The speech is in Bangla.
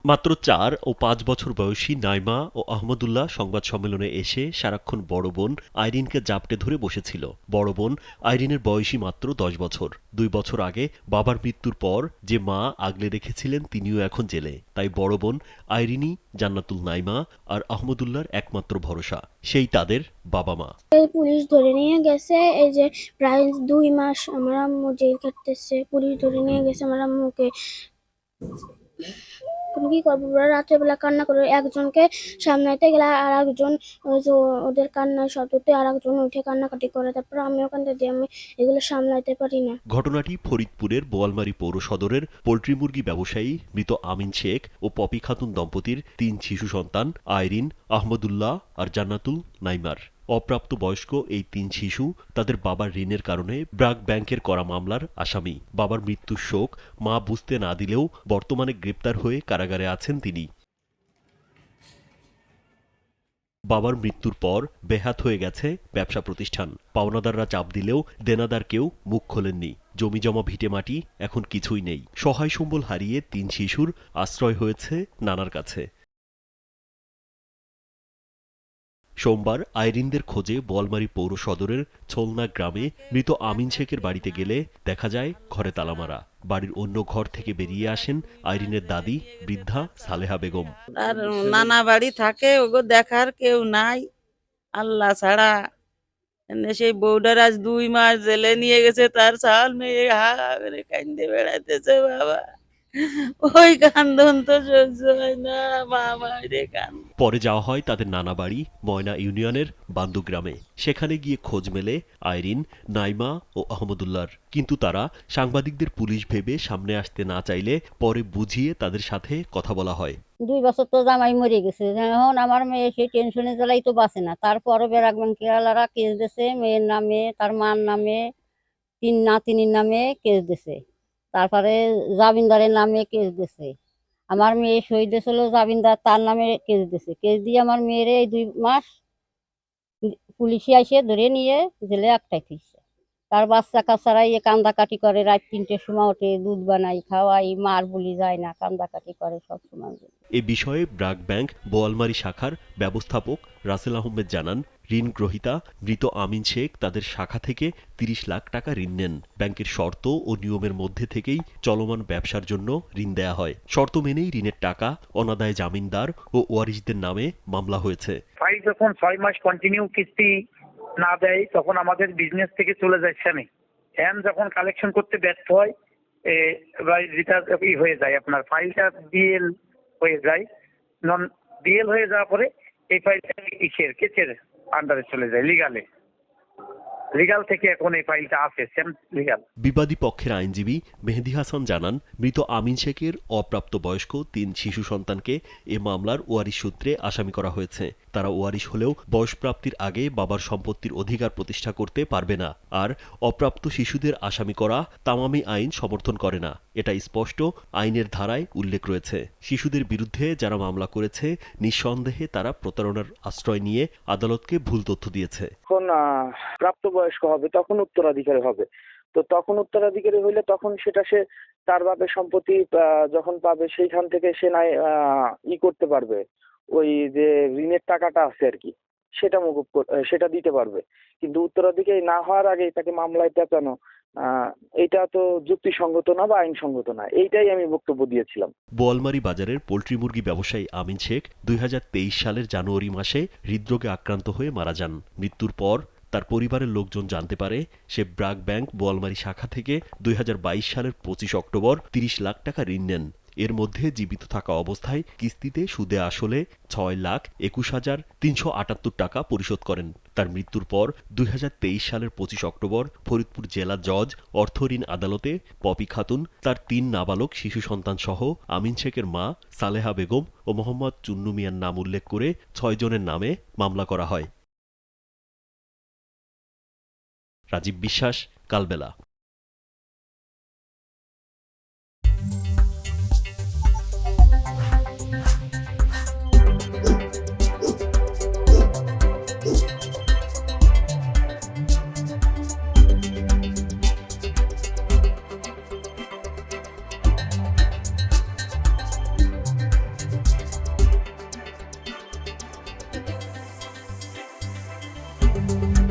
মাত্র ৪ ও ৫ বছর বয়সী নাইমা ও আহমদুল্লাহ সংবাদ সম্মেলনে এসে সারাক্ষণ বড় বোন আইরিনকে জাপটে ধরে বসেছিল। বড় বোন আইরিনের বয়সই মাত্র ১০ বছর। ২ বছর আগে বাবার মৃত্যুর পর যে মা আগলে রেখেছিলেন তিনিও এখন জেলে। তাই বড় বোন আইরিনই জান্নাতুল নাইমা আর আহমদুল্লাহর একমাত্র ভরসা। সেই তাদের বাবা-মা। পুলিশ ধরে নিয়ে গেছে, এই যে প্রায় ২ মাস আমার আম্মু জেল কাটতেছে। পুলিশ ধরে নিয়ে গেছে আমার আম্মুকে। কি করবো, রাতের বেলা কান্না করে একজনকে সামলাইতে গেলে আর একজন ওদের কান্নার শব্দতে আর একজন উঠে কান্নাকাটি করে, তারপর আমি ওখান থেকে আমি এগুলো সামলাইতে পারি না। ঘটনাটি ফরিদপুরের বোয়ালমারী পৌর সদরের পোল্ট্রি মুরগি ব্যবসায়ী মৃত আমিন শেখ ও পপি খাতুন দম্পতির ৩ শিশু সন্তান আইরিন, আহমদুল্লাহ আর জান্নাতুল নাইমার। অপ্রাপ্ত বয়স্ক এই ৩ শিশু তাদের বাবার ঋণের কারণে ব্র্যাক ব্যাংকের করা মামলার আসামি। বাবার মৃত্যুর শোক মা বুঝতে না দিলেও বর্তমানে গ্রেপ্তার হয়ে কারাগারে আছেন তিনি। বাবার মৃত্যুর পর বেহাত হয়ে গেছে ব্যবসা প্রতিষ্ঠান। পাওনাদাররা চাপ দিলেও দেনাদার কেউ মুখ খোলেননি। জমিজমা ভিটেমাটি এখন কিছুই নেই। সহায় সম্বল হারিয়ে ৩ শিশুর আশ্রয় হয়েছে নানার কাছে। সোমবার আইরিনদের খোঁজে বোয়ালমারী পৌর সদরের ছোলনা গ্রামে মৃত আমিন শেখের বাড়িতে গেলে দেখা যায় ঘরে তালামারা। বাড়ির অন্য ঘর থেকে বেরিয়ে আসেন আইরিনের দাদি বৃদ্ধা সালেহা বেগম। আর নানা বাড়ি থাকে, ওগো দেখার কেউ নাই আল্লাহ ছাড়া। সেই বউটার আজ ২ মাস জেলে নিয়ে গেছে, তার ছাল মেয়ে হা হা করে কান্দে বেড়াইতেছে। বাবা, ওই কান্দন তো সহ্য হয় না, মা মায়ের কান্দ। পরে যাওয়া হয় তাদের নানা বাড়ি ময়না ইউনিয়নের বান্দু গ্রামে। সেখানে গিয়ে খোঁজ মেলে আইরিন, নাইমা ও আহমদুল্লাহর। কিন্তু তারা সাংবাদিকদের পুলিশ ভেবে সামনে আসতে না চাইলে পরে বুঝিয়ে তাদের সাথে কথা বলা হয়। ২ বছর তো জামাই মরে গেছে, এখন আমার মেয়ে সেই টেনশনে জ্বালাই তো বাঁচে না। তারপরও ব্র্যাক ব্যাংকেরা কেস দিছে, মেয়ের নামে, তার মার নামে, ৩ নাতিনীর নামে কেস দিছে। তারপরে জামিনদারের নামে কেস দিছে। আমার মেয়ে শহীদ ছিল, জামিনদার তার নামে কেস দিছে। কেস দিয়ে আমার মেয়েরে এই ২ মাস পুলিশে এসে ধরে নিয়ে জেলে আটকাই দিচ্ছে। তার বাচ্চা কাচ্চারা কান্দাকাটি করে, রাত ৩টের সময় ওঠে, দুধ বানাই, খাওয়াই, মার বলি যায় না, কান্দাকাটি করে সব সময়। এ বিষয়ে ব্র্যাক ব্যাংক বোয়ালমারী শাখার ব্যবস্থাপক রাসেল আহমেদ জানান, ঋণ গ্রহীতা মৃত আমিন শেখ তাদের শাখা থেকে ৩০ লাখ টাকা ঋণ নেন। ব্যাংকের শর্ত ও নিয়মের মধ্যে থেকেই চলমান ব্যবসার জন্য ঋণ দেয়া হয়। শর্ত মেনেই ঋণের টাকা অনাদায় জামিনদার ও ওয়ারিশদের নামে মামলা হয়েছে। ফাইল যখন ৬ মাস কন্টিনিউ কিস্তি না দেয় তখন আমাদের বিজনেস থেকে চলে যায় সেমে। যখন কালেকশন করতে ব্যর্থ হয় হয়ে যায়, আপনার ফাইলটা বিএল হয়ে যায়। নন বিএল হয়ে যাওয়ার পরে এই ফাইলটা কেসের আন্ডারে চলে যায় লিগাল থেকে এখন এই ফাইলটা আছে সেম লিগাল। বিবাদী পক্ষের আইনজীবী মেহেদী হাসান জানান, মৃত আমিন শেখের অপ্রাপ্তবয়স্ক ৩ শিশু সন্তানকে এ মামলার ওয়ারিশ সূত্রে আসামি করা হয়েছে। তারা ওয়ারিশ হলেও বয়সপ্রাপ্তির আগে বাবার সম্পত্তির অধিকার প্রতিষ্ঠা করতে পারবে না। আর অপ্রাপ্ত শিশুদের আসামি করা তামামি আইন সমর্থন করে না, এটা স্পষ্ট আইনের ধারায় উল্লেখ রয়েছে। শিশুদের বিরুদ্ধে যারা মামলা করেছে নিঃসন্দেহে তারা প্রতারণার আশ্রয় নিয়ে আদালতকে ভুল তথ্য দিয়েছে। যখন প্রাপ্তবয়স্ক হবে তখন উত্তরাধিকারী হবে। তো তখন উত্তরাধিকারী হইলে তখন সেটা সে তার বাপের সম্পত্তি যখন পাবে সেইখান থেকে সে নাই করতে পারবে, ওই যে ঋণের টাকাটা আছে আর কি সেটা সেটা দিতে পারবে। কিন্তু উত্তরাধিকারী না হওয়ার আগে তাকে মামলায় পেঁচানো এটা তো যুক্তিসঙ্গত না বা আইনসঙ্গত না, এইটাই আমি বক্তব্য দিয়েছিলাম। বোয়ালমারী বাজারের পোল্ট্রি মুরগি ব্যবসায়ী আমিন শেখ ২০২৩ সালের জানুয়ারি মাসে হৃদরোগে আক্রান্ত হয়ে মারা যান। মৃত্যুর পর তার পরিবারের লোকজন জানতে পারে সে ব্র্যাক ব্যাংক বোয়ালমারী শাখা থেকে ২০২২ সালের ২৫ অক্টোবর ৩০ লাখ টাকা ঋণ নেন। এর মধ্যে জীবিত থাকা অবস্থায় কিস্তিতে সুদে আসলে ৬,২১,৩৭৮ টাকা পরিশোধ করেন। তার মৃত্যুর পর ২০২৩ সালের ২৫ অক্টোবর ফরিদপুর জেলা জজ অর্থ ঋণ আদালতে পপি খাতুন, তার ৩ নাবালক শিশু সন্তান সহ আমিন শেখের মা সালেহা বেগম ও মোহাম্মদ চুন্নু মিয়ার নাম উল্লেখ করে ৬ জনের নামে মামলা করা হয়। রাজীব বিশ্বাস, কালবেলা। ধন্যবাদ।